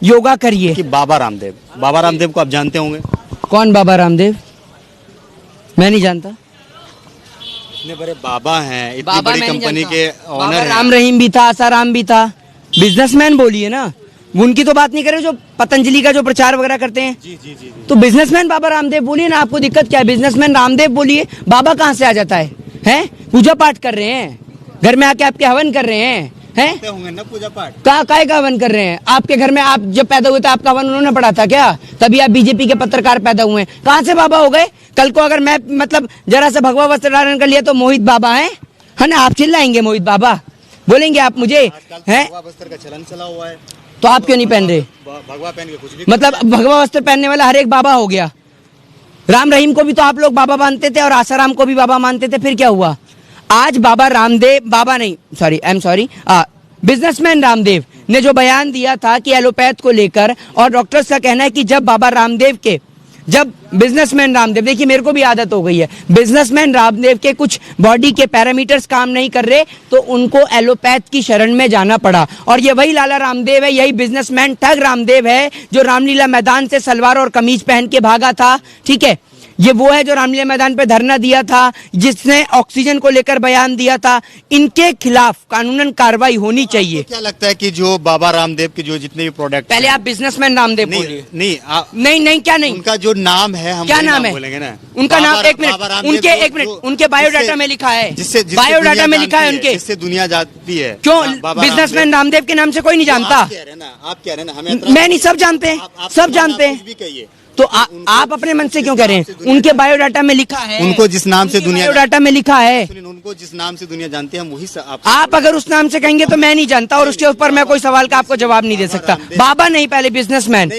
योगा करिए। कि बाबा रामदेव को आप जानते होंगे? कौन बाबा रामदेव? मैं नहीं जानता। इतने बड़े बाबा हैं, इतनी बाबा बड़ी मैं नहीं कंपनी जानता। के बाबा ऑनर राम रहीम भी था, आसाराम भी था। बिजनेसमैन बोलिए ना, उनकी तो बात नहीं करें जो पतंजलि का जो प्रचार वगैरह करते हैं। जी। तो बिजनेसमैन बाबा रामदेव बोलिए ना, आपको दिक्कत क्या है? बिजनेसमैन रामदेव बोलिए, बाबा कहाँ से आ जाता है? हैं? पूजा पाठ कर रहे हैं, घर में आके आपके हवन कर रहे हैं, हैं? होंगे ना पूजा पाठ। काय का हवन कर रहे हैं? आपके घर में आप जब पैदा हुए थे आपका हवन उन्होंने पढ़ा था क्या? तभी आप बीजेपी के पत्रकार पैदा हुए हैं। कहाँ से बाबा हो गए? कल को अगर मैं मतलब जरा सा भगवा वस्त्र धारण कर लिया तो मोहित बाबा है ना? आप चिल्लाएंगे मोहित बाबा, बोलेंगे आप मुझे, हैं? भगवा वस्त्र का चलन चला हुआ है, तो आप क्यों नहीं पहन रहे? भगवा पहन के कुछ भी मतलब भगवा वस्त्र पहनने वाला हर एक बाबा हो गया। राम रहीम को भी तो आप लोग बाबा मानते थे और आसाराम को भी बाबा मानते थे, फिर क्या हुआ? आज बाबा रामदेव, बाबा नहीं, सॉरी, बिजनेसमैन रामदेव ने जो बयान दिया था कि एलोपैथ को लेकर, और डॉक्टर्स का कहना है कि जब बिजनेसमैन रामदेव, देखिए मेरे को भी आदत हो गई है, बिजनेसमैन रामदेव के कुछ बॉडी के पैरामीटर्स काम नहीं कर रहे तो उनको एलोपैथ की शरण में जाना पड़ा। और ये वही लाला रामदेव है, यही बिजनेसमैन ठग रामदेव है जो रामलीला मैदान से सलवार और कमीज पहन के भागा था। ठीक है, ये वो है जो रामलीला मैदान पे धरना दिया था, जिसने ऑक्सीजन को लेकर बयान दिया था। इनके खिलाफ कानूनन कार्रवाई होनी चाहिए। क्या लगता है कि जो बाबा रामदेव के जो जितने भी प्रोडक्ट, पहले आप बिजनेसमैन रामदेव बोलिए। नहीं, क्या नहीं, उनका जो नाम है, हम क्या नाम है बोलेंगे ना, उनका नाम? एक मिनट, उनके बायोडाटा में लिखा है, बायोडाटा में लिखा है उनके, जिससे दुनिया जानती है। क्यों बिजनेसमैन रामदेव के नाम से कोई नहीं जानता? आप कह रहे हैं ना, हमें मैं नहीं, सब जानते हैं। तो आप अपने मन से क्यों कह रहे हैं? उनके बायोडाटा में लिखा है, उनको जिस नाम से दुनिया, बायोडाटा में लिखा है, उनको जिस नाम से दुनिया जानती है, हम वही आप अगर उस नाम से कहेंगे तो मैं नहीं जानता और उसके ऊपर मैं कोई सवाल का आपको जवाब नहीं दे सकता। बाबा नहीं, पहले बिजनेसमैन।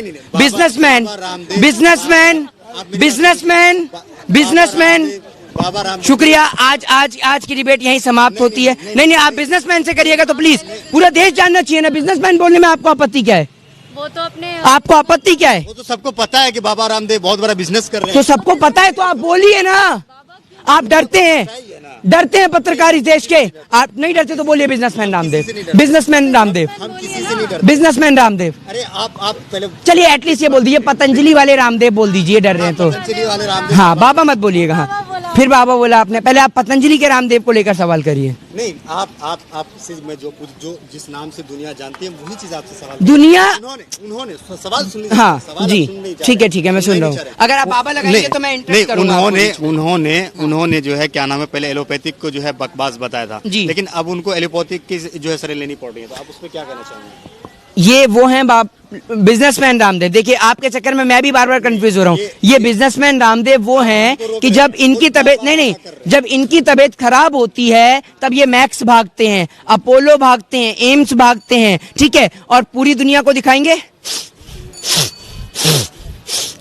शुक्रिया, आज की डिबेट यहीं समाप्त होती है। नहीं, आप बिजनेसमैन से करिएगा तो प्लीज पूरा देश जानना चाहिए ना। बिजनेसमैन बोलने में आपको आपत्ति क्या है? वो तो अपने आपको आपत्ति क्या है? वो तो सबको पता है कि बाबा रामदेव बहुत बड़ा बिजनेस कर रहे हैं। तो सबको पता है तो आप बोलिए ना। आप डरते हैं पत्रकार इस देश के? आप नहीं डरते तो बोलिए बिजनेसमैन रामदेव। हम किसी से नहीं डरते। बिजनेसमैन रामदेव। अरे आप पहले चलिए एटलीस्ट ये बोल दीजिए, पतंजलि वाले रामदेव बोल दीजिए, डर रहे हैं तो। पतंजलि वाले रामदेव, हाँ, बाबा मत बोलिएगा। हाँ, फिर बाबा बोला आपने, पहले आप पतंजलि के रामदेव को लेकर सवाल करिए। नहीं, आपसे मैं जो जिस नाम से दुनिया जानती है वही चीज आपसे सवाल। दुनिया उन्होंने सवाल सुन, हाँ जी, ठीक है, मैं सुन रहा हूँ। अगर आप बाबा लगाएंगे तो मैं इंटरेस्ट करूंगा। उन्होंने जो है क्या नाम है, पहले एलोपैथिक को जो है बकवास बताया था, लेकिन अब उनको एलोपैथिक की जो है सलाह लेनी पड़ रही है, तो आप उसमें क्या कहना चाहेंगे? ये वो हैं बिजनेसमैन रामदेव। देखिए आपके चक्कर में मैं भी बार बार कंफ्यूज हो रहा हूँ। ये बिजनेसमैन रामदेव वो हैं कि जब इनकी तबीयत जब इनकी तबीयत खराब होती है तब ये मैक्स भागते हैं, अपोलो भागते हैं, एम्स भागते हैं। ठीक है, और पूरी दुनिया को दिखाएंगे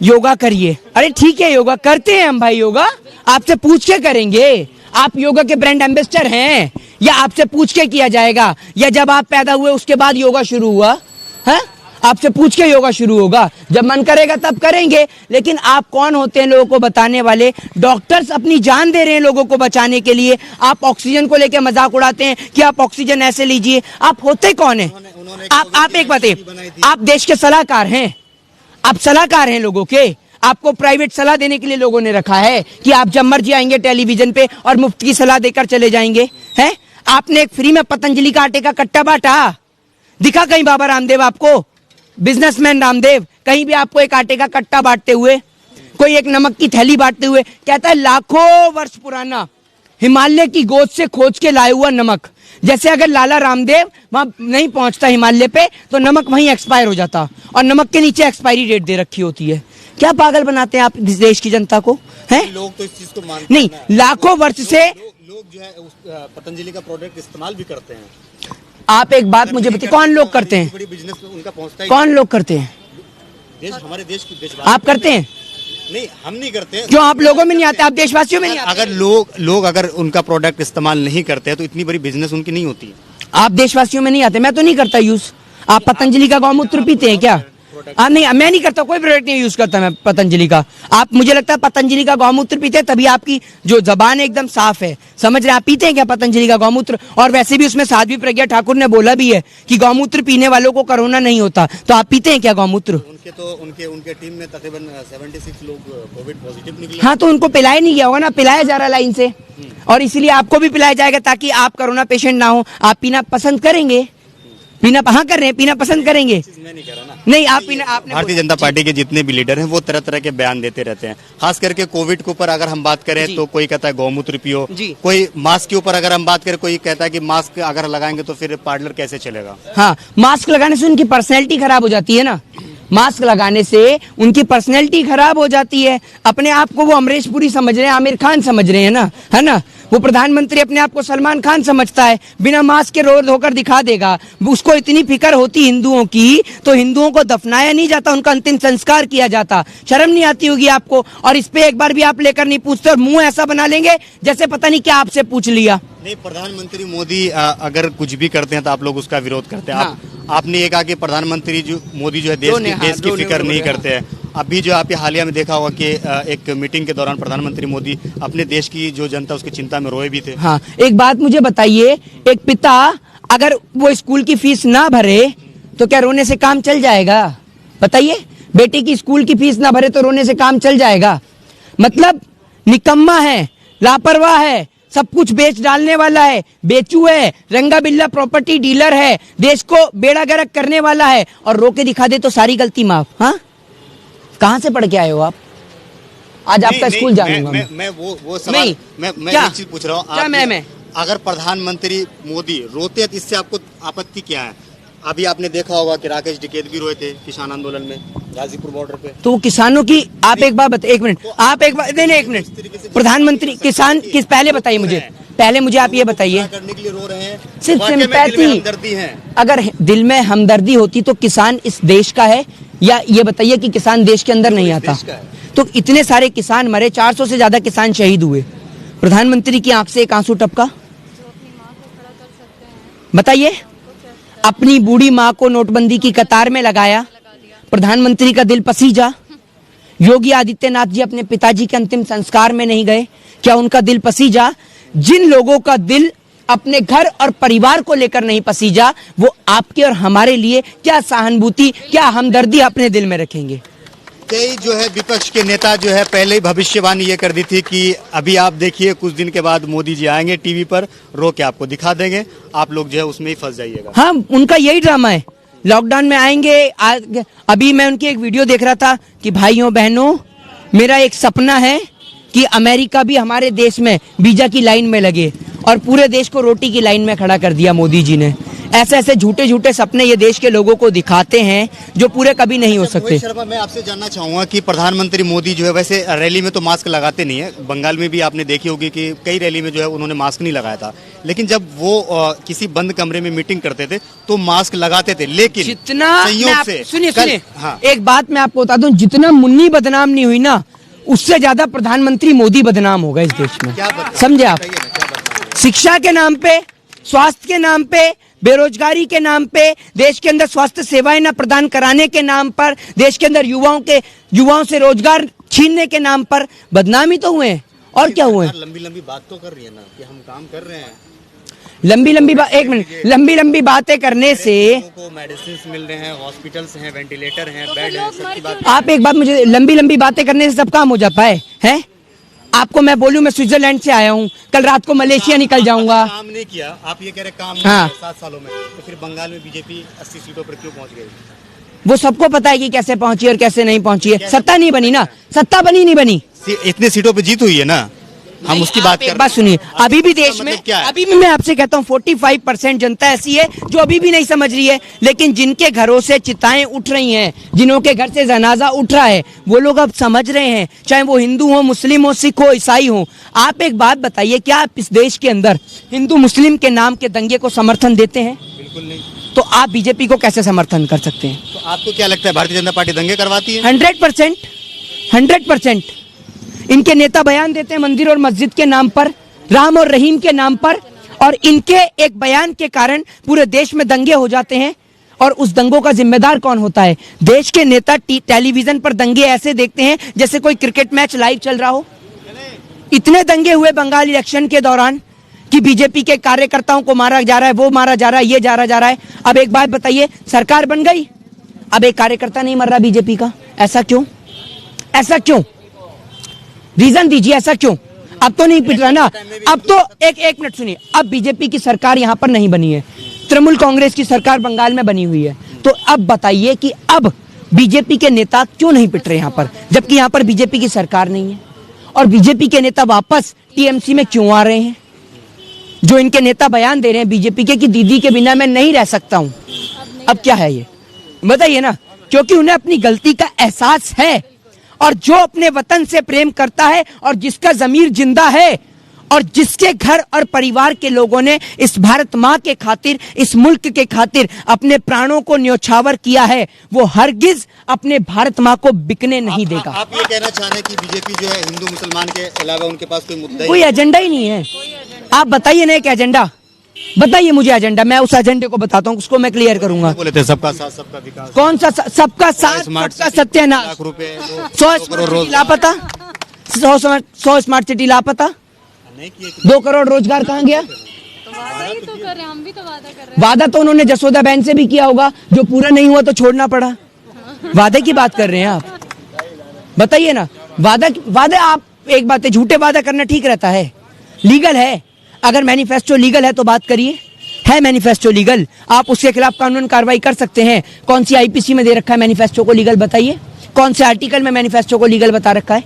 योगा करिए। अरे ठीक है, योगा करते हैं हम भाई, योगा आपसे पूछ के करेंगे। आप योगा के ब्रांड एम्बेसडर हैं या आपसे पूछ के किया जाएगा, या जब आप पैदा हुए उसके बाद योगा शुरू हुआ है? आपसे पूछ के योगा शुरू होगा, जब मन करेगा तब करेंगे। लेकिन आप कौन होते हैं लोगों को बताने वाले? डॉक्टर्स अपनी जान दे रहे हैं लोगों को बचाने के लिए। आप ऑक्सीजन को लेकर मजाक उड़ाते हैं कि आप ऑक्सीजन ऐसे लीजिए। आप होते कौन है? आप एक बात है, आप देश के सलाहकार हैं, आप सलाहकार हैं लोगों के। आपको प्राइवेट सलाह देने के लिए लोगों ने रखा है कि आप जब मर्जी आएंगे टेलीविजन पे और मुफ्त की सलाह देकर चले जाएंगे। हैं? आपने एक फ्री में पतंजलि का आटे का कट्टा बांटा? दिखा कहीं बाबा रामदेव आपको? बिजनेसमैन रामदेव कहीं भी आपको एक आटे का कट्टा बांटते हुए, कोई एक नमक की थैली बांटते हुए? कहता है लाखों वर्ष पुराना हिमालय की गोद से खोज के लाया हुआ नमक। जैसे अगर लाला रामदेव वहां नहीं पहुंचता हिमालय पे तो नमक वहीं एक्सपायर हो जाता, और नमक के नीचे एक्सपायरी डेट दे रखी होती है। क्या पागल बनाते हैं आप देश की जनता को? हैं? लोग तो इस चीज को मानते नहीं, लाखों वर्ष से लोग जो है पतंजलि का प्रोडक्ट इस्तेमाल भी करते हैं। आप एक बात मुझे बताइए, कौन लोग करते हैं? बड़ी बिजनेस में उनका पहुंचता है। कौन लोग करते हैं? हमारे देश की आप करते हैं? नहीं, हम नहीं करते। क्यों आप लोगों में नहीं आते? आप देशवासियों में नहीं आते? अगर लोग अगर उनका प्रोडक्ट इस्तेमाल नहीं करते हैं तो इतनी बड़ी बिजनेस उनकी नहीं होती। आप देशवासियों में नहीं आते? मैं तो नहीं करता यूज। आप पतंजलि का गौमूत्र पीते हैं क्या? नहीं, मैं नहीं करता, कोई प्रोडक्ट नहीं यूज करता मैं पतंजलि का। आप, मुझे लगता है पतंजलि का गौमूत्र पीते हैं तभी आपकी जो जबान है एकदम साफ है। समझ रहे हैं? आप पीते हैं क्या पतंजलि का गौमूत्र? और वैसे भी उसमें साध्वी प्रज्ञा ठाकुर ने बोला भी है कि गौमूत्र पीने वालों को कोरोना नहीं होता। तो आप पीते हैं क्या गौमूत्र? उनके टीम में तकरीबन 76 लोग कोविड पॉजिटिव निकले। हाँ, तो उनको पिलाया नहीं गया होगा ना, पिलाया जा रहा लाइन से, और इसीलिए आपको भी पिलाया जाएगा ताकि आप कोरोना पेशेंट ना हो। आप पीना पसंद करेंगे? पीना हाँ कर रहे हैं, पीना पसंद करेंगे? मैं नहीं कर रहा ना। नहीं, आप पीना, आपने भारतीय जनता पार्टी के जितने भी लीडर हैं वो तरह तरह के बयान देते रहते हैं। खास करके कोविड के ऊपर अगर हम बात करें तो कोई कहता है गौमूत्र पियो, कोई मास्क के ऊपर अगर हम बात करें कोई कहता है कि मास्क अगर लगाएंगे तो फिर पार्लर कैसे चलेगा। हाँ, मास्क लगाने से उनकी पर्सनैलिटी खराब हो जाती है ना, मास्क लगाने से उनकी पर्सनैलिटी खराब हो जाती है। अपने आप को वो अमरीश पुरी समझ रहे हैं, आमिर खान समझ रहे हैं ना, है ना। वो प्रधानमंत्री अपने आप को सलमान खान समझता है, बिना मास्क के रोड होकर दिखा देगा। उसको इतनी फिक्र होती हिंदुओं की तो हिंदुओं को दफनाया नहीं जाता, उनका अंतिम संस्कार किया जाता। शर्म नहीं आती होगी आपको? और इस पे एक बार भी आप लेकर नहीं पूछते और मुंह ऐसा बना लेंगे जैसे पता नहीं क्या आपसे पूछ लिया। नहीं, प्रधानमंत्री मोदी अगर कुछ भी करते हैं तो आप लोग उसका विरोध करते हैं। आपने ये कहा कि प्रधानमंत्री मोदी जो है देश की फिक्र नहीं करते हैं। अभी जो आप हालिया में देखा होगा कि एक मीटिंग के दौरान प्रधानमंत्री मोदी अपने देश की जो जनता उसकी चिंता में रोए भी थे। हाँ, एक बात मुझे बताइए, एक पिता अगर वो स्कूल की फीस ना भरे तो क्या रोने से काम चल जाएगा? बताइए, बेटे की स्कूल की फीस ना भरे तो रोने से काम चल जाएगा? मतलब निकम्मा है, लापरवाह है, सब कुछ बेच डालने वाला है, बेचू है, रंगा बिल्ला प्रॉपर्टी डीलर है, देश को बेड़ा गर्क करने वाला है, और रोके दिखा दे तो सारी गलती माफ। हाँ, कहाँ से पढ़ के आए हो आप? आज आपका स्कूल जानूंगा मैं वो सवाल मैं एक चीज पूछ रहा हूँ। क्या मैं अगर प्रधानमंत्री मोदी रोते तो इससे आपको आपत्ति क्या है? अभी आपने देखा होगा कि राकेश टिकैत भी रोए थे किसान आंदोलन में गाजीपुर बॉर्डर पे। तो किसानों की आप एक बार बताइए, एक मिनट आप एक बार नहीं एक मिनट, प्रधानमंत्री किसान किस पहले बताइए मुझे, पहले मुझे आप ये बताइए, करने के लिए रो रहे हैं, सिर्फ सिंपैथी है। अगर दिल में हमदर्दी होती तो किसान इस देश का है, या ये बताइए कि किसान देश के अंदर नहीं आता? तो इतने सारे किसान मरे, 400 से ज्यादा किसान शहीद हुए, प्रधानमंत्री की आंख से एक आंसू टपका? बताइए, अपनी बूढ़ी माँ को नोटबंदी की कतार में लगाया, प्रधानमंत्री का दिल पसीजा। योगी आदित्यनाथ जी अपने पिताजी के अंतिम संस्कार में नहीं गए, क्या उनका दिल पसीजा? जिन लोगों का दिल अपने घर और परिवार को लेकर नहीं पसीजा, वो आपके और हमारे लिए क्या सहानुभूति, क्या हमदर्दी अपने दिल में रखेंगे? कई जो है विपक्ष के नेता जो है पहले ही भविष्यवाणी ये कर दी थी कि अभी आप देखिए कुछ दिन के बाद मोदी जी आएंगे टीवी पर, रो के आपको दिखा देंगे, आप लोग जो है उसमें ही फंस जाइएगा। हाँ, उनका यही ड्रामा है, लॉकडाउन में आएंगे। अभी मैं उनकी एक वीडियो देख रहा था कि भाइयों बहनों, मेरा एक सपना है कि अमेरिका भी हमारे देश में वीजा की लाइन में लगे, और पूरे देश को रोटी की लाइन में खड़ा कर दिया मोदी जी ने। ऐसे ऐसे झूठे झूठे सपने ये देश के लोगों को दिखाते हैं जो पूरे कभी नहीं हो सकते। शर्मा, मैं आपसे जानना चाहूंगा कि प्रधानमंत्री मोदी जो है वैसे रैली में तो मास्क लगाते नहीं है, बंगाल में भी आपने देखी होगी कि कई रैली में जो है उन्होंने मास्क नहीं लगाया था, लेकिन जब वो किसी बंद कमरे में मीटिंग करते थे तो मास्क लगाते थे। लेकिन जितना सुनिए, हाँ। एक बात मैं आपको बता दूं, जितना मुन्नी बदनाम नहीं हुई ना, उससे ज्यादा प्रधानमंत्री मोदी बदनाम होगा इस देश में। समझे आप? शिक्षा के नाम पे, स्वास्थ्य के नाम पे, बेरोजगारी के नाम पे, देश के अंदर स्वास्थ्य सेवाएं न प्रदान कराने के नाम पर, देश के अंदर युवाओं से रोजगार छीनने के नाम पर बदनामी तो हुए, और क्या हुए? लंबी लंबी बात तो कर रही है ना कि हम काम कर रहे हैं। एक मिनट, लंबी बातें करने से मेडिसिन मिल रहे हैं, हॉस्पिटल्स हैं, वेंटिलेटर हैं, बेड हैं, सबकी बात। आप एक बात मुझे, लंबी बातें करने से सब काम हो जाता है? आपको मैं बोलूं मैं स्विट्जरलैंड से आया हूं, कल रात को मलेशिया निकल जाऊंगा। काम नहीं किया, आप ये कह रहे काम हाँ। 7 सालों में, तो फिर बंगाल में बीजेपी 80 सीटों पर क्यों पहुंच गई? वो सबको पता है कि कैसे पहुंची और कैसे नहीं पहुंची है। सत्ता नहीं बनी ना, सत्ता बनी नहीं बनी, इतने सीटों पे जीत हुई है ना, हम उसकी बात कर रहे हैं। बात सुनिए, अभी भी देश में अभी भी मैं आपसे कहता हूँ 45% जनता ऐसी है जो अभी भी नहीं समझ रही है, लेकिन जिनके घरों से चिताएं उठ रही हैं, जिन्हों के घर से जनाजा उठ रहा है, वो लोग अब समझ रहे हैं, चाहे वो हिंदू हो, मुस्लिम हो, सिख हो, ईसाई हो। आप एक बात बताइए, क्या आप इस देश के अंदर हिंदू मुस्लिम के नाम के दंगे को समर्थन देते हैं? बिल्कुल नहीं। तो आप बीजेपी को कैसे समर्थन कर सकते हैं? तो आपको क्या लगता है भारतीय जनता पार्टी दंगे करवाती है? 100%। इनके नेता बयान देते हैं मंदिर और मस्जिद के नाम पर, राम और रहीम के नाम पर, और इनके एक बयान के कारण पूरे देश में दंगे हो जाते हैं। और उस दंगों का जिम्मेदार कौन होता है? देश के नेता टेलीविजन पर दंगे ऐसे देखते हैं जैसे कोई क्रिकेट मैच लाइव चल रहा हो। इतने दंगे हुए बंगाल इलेक्शन के दौरान कि बीजेपी के कार्यकर्ताओं को मारा जा रहा है, वो मारा जा रहा है, ये जा रहा है। अब एक बात बताइए, सरकार बन गई, अब एक कार्यकर्ता नहीं मर रहा बीजेपी का, ऐसा क्यों? ऐसा क्यों? रीजन दीजिए, ऐसा क्यों? अब तो नहीं पिट रहा ना। अब तो एक मिनट सुनिए, अब बीजेपी की सरकार यहां पर नहीं बनी है, तृणमूल कांग्रेस की सरकार बंगाल में बनी हुई है। तो अब बताइए कि अब बीजेपी के नेता क्यों नहीं पिट रहे यहां पर, जबकि यहां पर बीजेपी की सरकार नहीं है? और बीजेपी के नेता वापस टीएमसी में क्यों आ रहे हैं? जो इनके नेता बयान दे रहे हैं बीजेपी के कि दीदी के बिना मैं नहीं रह सकता हूं, अब क्या है ये बताइए ना? क्योंकि उन्हें अपनी गलती का एहसास है, और जो अपने वतन से प्रेम करता है और जिसका जमीर जिंदा है और जिसके घर और परिवार के लोगों ने इस भारत माँ के खातिर, इस मुल्क के खातिर अपने प्राणों को न्योछावर किया है, वो हरगिज अपने भारत माँ को बिकने नहीं देगा। आप ये कहना चाह रहे हैं कि बीजेपी जो है हिंदू मुसलमान के अलावा उनके पास कोई मुद्दा कोई एजेंडा ही नहीं है। आप बताइए ना एक एजेंडा, बताइए मुझे एजेंडा, मैं उस एजेंडे को बताता हूँ, उसको मैं क्लियर करूंगा। बोले थे सबका साथ सबका विकास, कौन सा सबका साथ सबका सत्यानाश? 100 स्मार्ट सिटी लापता, 100 स्मार्ट सिटी लापता, 2 करोड़ रोजगार कहाँ गया? वही तो कर रहे हैं, हम भी तो वादा कर रहे हैं। वादा तो उन्होंने जसोदा बहन से भी किया होगा, जो पूरा नहीं हुआ तो छोड़ना पड़ा। वादे की बात कर रहे हैं आप, बताइए ना। वादे आप एक बात है, झूठे वादा करना ठीक रहता है, लीगल है। अगर मैनिफेस्टो लीगल है तो बात करिए, है मैनिफेस्टो लीगल, आप उसके खिलाफ कानून कार्रवाई कर सकते हैं। कौन सी आईपीसी में दे रखा है मैनिफेस्टो को लीगल, बताइए? कौन से आर्टिकल में मैनिफेस्टो को लीगल बता रखा है,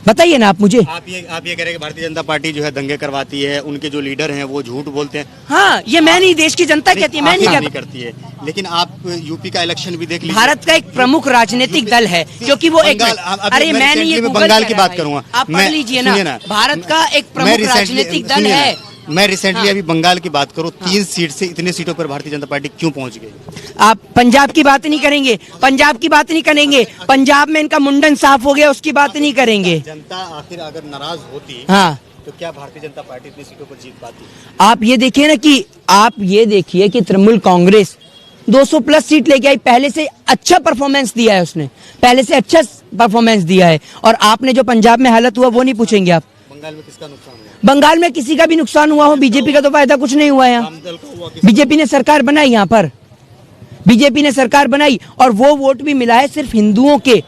बताइए ना आप मुझे। आप ये कह रहे हैं कि भारतीय जनता पार्टी जो है दंगे करवाती है, उनके जो लीडर हैं वो झूठ बोलते हैं। हाँ, ये मैं नहीं, देश की जनता कहती है, मैं नहीं करती है। लेकिन आप यूपी का इलेक्शन भी देख लीजिए, भारत का एक प्रमुख राजनीतिक दल है, क्योंकि वो एक अरे मैं नहीं, ये बंगाल की बात करूंगा, आप पढ़ लीजिए ना, भारत का एक प्रमुख राजनीतिक दल है। मैं रिसेंटली अभी बंगाल की बात करूं, 3 सीट से इतने सीटों पर भारतीय जनता पार्टी क्यों पहुंच गई? आप पंजाब की बात नहीं करेंगे, पंजाब की बात नहीं करेंगे, पंजाब में इनका मुंडन साफ हो गया, उसकी बात नहीं करेंगे। जनता आखिर अगर नाराज होती, हाँ, तो क्या भारतीय जनता पार्टी इतनी सीटों पर जीत पाती? आप ये देखिए ना कि आप ये देखिए कि तृणमूल कांग्रेस 200 प्लस सीट लेके आई, पहले से अच्छा परफॉर्मेंस दिया है उसने, पहले से अच्छा परफॉर्मेंस दिया है। और आपने जो पंजाब में हालत हुआ वो नहीं पूछेंगे आप। बंगाल में किसका नुकसान हुआ? बंगाल में किसी का भी नुकसान हुआ हो, बीजेपी का तो फायदा कुछ नहीं हुआ यहाँ। बीजेपी ने सरकार बनाई यहाँ पर, बीजेपी ने सरकार बनाई, और वो वोट भी मिला है सिर्फ हिंदुओं के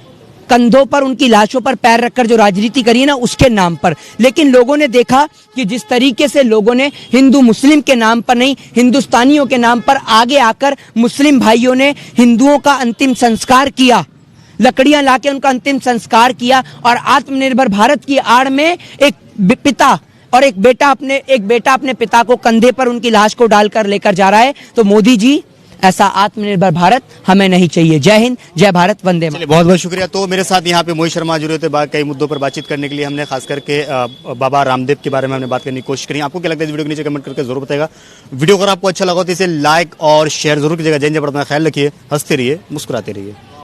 कंधों पर, उनकी लाशों पर पैर रखकर जो राजनीति करी ना उसके नाम पर। लेकिन लोगों ने देखा कि जिस तरीके से लोगों ने हिंदू मुस्लिम के नाम पर नहीं, हिंदुस्तानियों के नाम पर आगे आकर मुस्लिम भाइयों ने हिंदुओं का अंतिम संस्कार किया, लकड़ियां लाके उनका अंतिम संस्कार किया, और आत्मनिर्भर भारत की आड़ में एक पिता और एक बेटा अपने पिता को कंधे पर उनकी लाश को डालकर लेकर जा रहा है। तो मोदी जी, ऐसा आत्मनिर्भर भारत हमें नहीं चाहिए। जय हिंद, जय भारत, वंदे मातरम। बहुत बहुत शुक्रिया। तो मेरे साथ यहाँ पे मोहित शर्मा जुड़े थे, कई मुद्दों पर बातचीत करने के लिए। हमने खास करके बाबा रामदेव के बारे में हमने बात करने की कोशिश करी। आपको क्या लगता है इस वीडियो के नीचे कमेंट करके जरूर बताएगा। वीडियो अगर आपको अच्छा लगा तो इसे लाइक और शेयर जरूर कीजिएगा। जय हिंद, जय भारत, ख्याल रखिए, हंसते रहिए, मुस्कुराते रहिए।